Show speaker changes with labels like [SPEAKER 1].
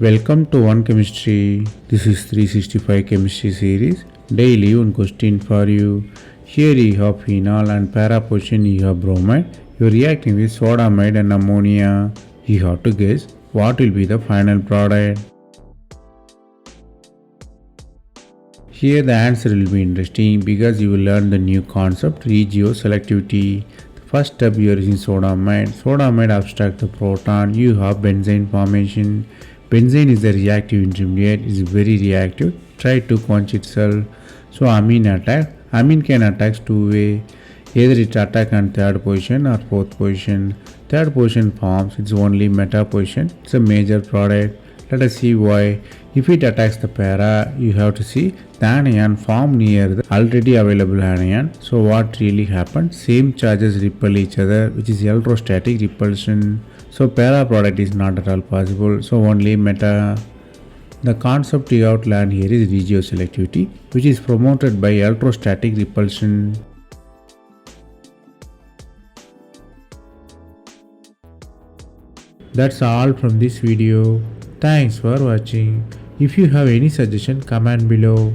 [SPEAKER 1] Welcome to One Chemistry. This is 365 Chemistry series. Daily one question for you. Here you have phenol and para position you have bromide. You are reacting with sodamide and ammonia. You have to guess what will be the final product. Here the answer will be interesting because you will learn the new concept regioselectivity. The first step you are using sodamide. Sodamide abstract the proton. You have benzene formation. Benzene is the reactive intermediate. It is very reactive. Try to quench itself. So amine attack. Amine can attack two way. Either it attack on third position or fourth position. Third position forms. It's only meta position. It's a major product. Let us see why. If it attacks the para, you have to see the anion form near the already available anion. So what really happened? Same charges repel each other, which is electrostatic repulsion. So para product is not at all possible. So only meta. The concept you have to learn here is regioselectivity, which is promoted by electrostatic repulsion. That's all from this video. Thanks for watching. If you have any suggestion, comment below.